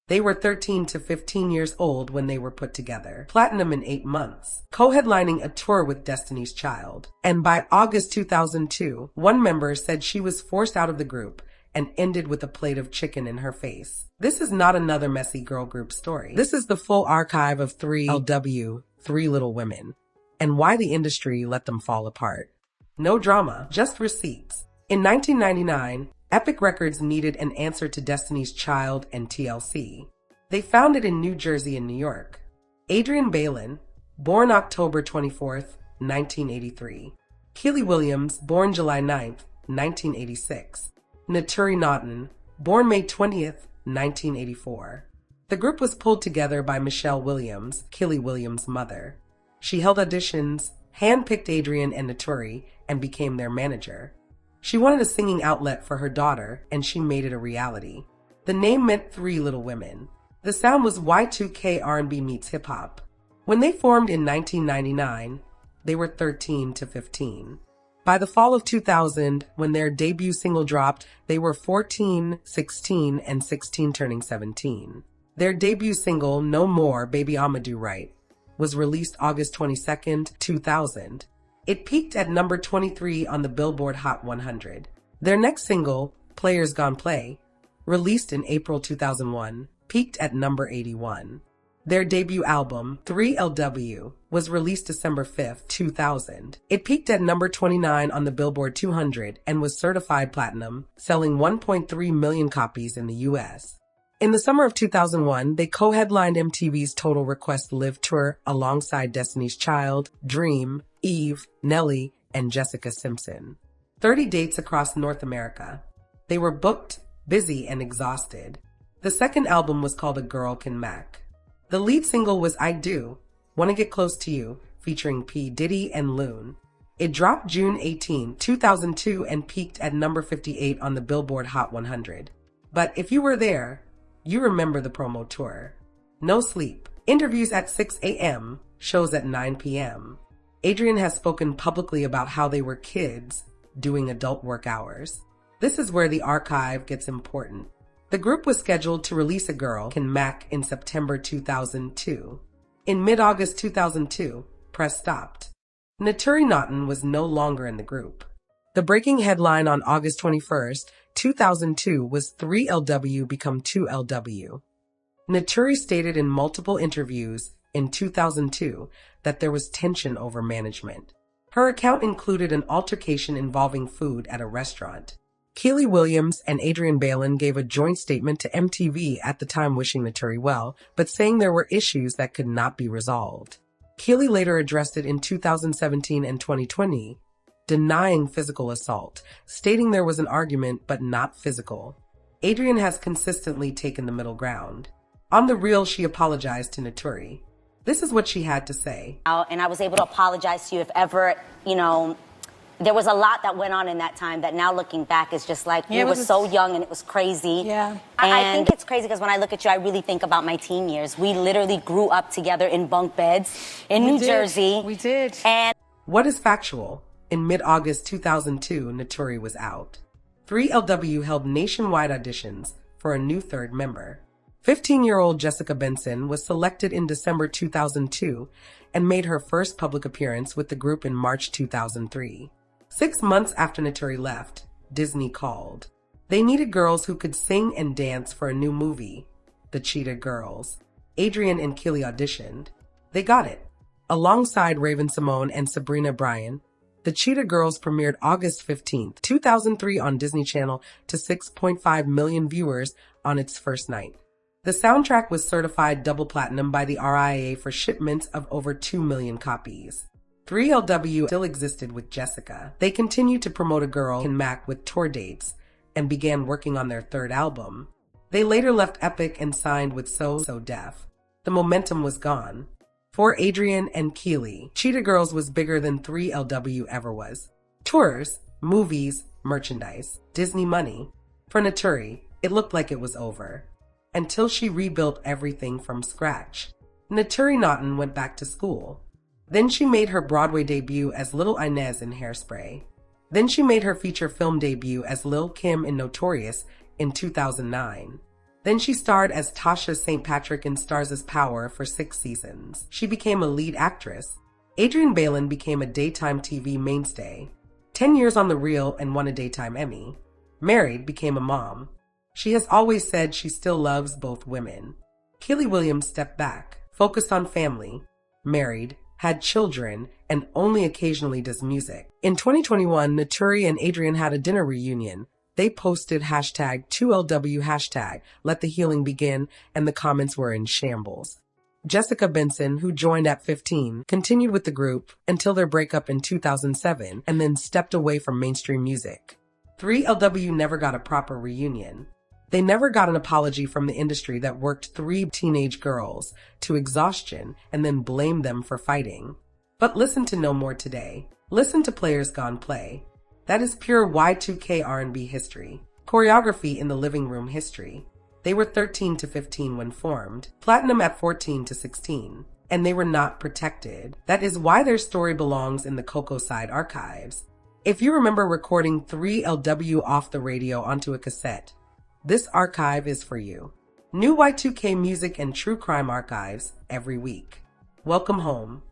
They were 13 to 15 years old when they were put together. Platinum in 8 months, co-headlining a tour with Destiny's Child. And by August 2002, one member said she was forced out of the group and ended with a plate of chicken in her face. This is not another messy girl group story. This is the full archive of 3LW, Three Little Women, and why the industry let them fall apart. No drama, just receipts. In 1999, Epic Records needed an answer to Destiny's Child and TLC. They found it in New Jersey and New York. Adrienne Bailon, born October 24th, 1983. Kiely Williams, born July 9th, 1986. Naturi Naughton, born May 20th, 1984. The group was pulled together by Michelle Williams, Kiely Williams' mother. She held auditions, handpicked Adrienne and Naturi, and became their manager. She wanted a singing outlet for her daughter, and she made it a reality. The name meant Three Little Women. The sound was Y2K R&B meets hip-hop. When they formed in 1999, they were 13 to 15. By the fall of 2000, when their debut single dropped, they were 14, 16, and 16 turning 17. Their debut single, No More, Baby I'ma Do Right, was released August 22nd, 2000. It peaked at number 23 on the Billboard Hot 100. Their next single, Players Gone Play, released in April 2001, peaked at number 81. Their debut album, 3LW, was released December 5th, 2000. It peaked at number 29 on the Billboard 200 and was certified platinum, selling 1.3 million copies in the U.S. In the summer of 2001, they co-headlined MTV's Total Request Live tour alongside Destiny's Child, Dream, Eve, Nelly, and Jessica Simpson. 30 dates across North America. They were booked, busy, and exhausted. The second album was called A Girl Can Mac. The lead single was I Do, Wanna Get Close to You, featuring P. Diddy and Loon. It dropped June 18, 2002 and peaked at number 58 on the Billboard Hot 100. But if you were there, you remember the promo tour. No sleep. Interviews at 6 a.m., shows at 9 p.m. Adrienne has spoken publicly about how they were kids doing adult work hours. This is where the archive gets important. The group was scheduled to release A Girl Can Mac in September 2002. In mid-August 2002, press stopped. Naturi Naughton was no longer in the group. The breaking headline on August 21st, 2002 was 3LW become 2LW. Naturi stated in multiple interviews in 2002 that there was tension over management. Her account included an altercation involving food at a restaurant. Kiely Williams and Adrienne Bailon gave a joint statement to MTV at the time wishing Naturi well, but saying there were issues that could not be resolved. Kiely later addressed it in 2017 and 2020, denying physical assault, stating there was an argument but not physical. Adrienne has consistently taken the middle ground. On The Real, she apologized to Naturi. This is what she had to say. And I was able to apologize to you if ever, there was a lot that went on in that time that now looking back is just like, we were so young and it was crazy. Yeah. I think it's crazy because when I look at you, I really think about my teen years. We literally grew up together in bunk beds in New Jersey. We did. And what is factual? In mid-August 2002, Naturi was out. 3LW held nationwide auditions for a new third member. 15-year-old Jessica Benson was selected in December 2002 and made her first public appearance with the group in March 2003. 6 months after Naturi left, Disney called. They needed girls who could sing and dance for a new movie, The Cheetah Girls. Adrienne and Kiely auditioned. They got it. Alongside Raven-Symoné and Sabrina Bryan, The Cheetah Girls premiered August 15, 2003 on Disney Channel to 6.5 million viewers on its first night. The soundtrack was certified double platinum by the RIAA for shipments of over 2 million copies. 3LW still existed with Jessica. They continued to promote A Girl Can Mac with tour dates and began working on their third album. They later left Epic and signed with So Def. The momentum was gone. For Adrienne and Kiely, Cheetah Girls was bigger than 3LW ever was. Tours, movies, merchandise, Disney money. For Naturi, it looked like it was over. Until she rebuilt everything from scratch. Naturi Naughton went back to school. Then she made her Broadway debut as Little Inez in Hairspray. Then she made her feature film debut as Lil' Kim in Notorious in 2009. Then she starred as Tasha St. Patrick in Stars' Power for 6 seasons. She became a lead actress. Adrienne Bailon became a daytime TV mainstay. 10 years on The Real and won a Daytime Emmy. Married, became a mom. She has always said she still loves both women. Kiely Williams stepped back, focused on family, married, had children, and only occasionally does music. In 2021, Naturi and Adrienne had a dinner reunion. They posted #2LW let the healing begin, and the comments were in shambles. Jessica Benson, who joined at 15, continued with the group until their breakup in 2007 and then stepped away from mainstream music. 3LW never got a proper reunion. They never got an apology from the industry that worked 3 teenage girls to exhaustion and then blamed them for fighting. But listen to No More Today. Listen to Players Gone Play. That is pure Y2K R&B history. Choreography in the living room history. They were 13 to 15 when formed, platinum at 14 to 16, and they were not protected. That is why their story belongs in the TheCoCoSide archives. If you remember recording 3LW off the radio onto a cassette, this archive is for you. New Y2K music and true crime archives every week. Welcome home.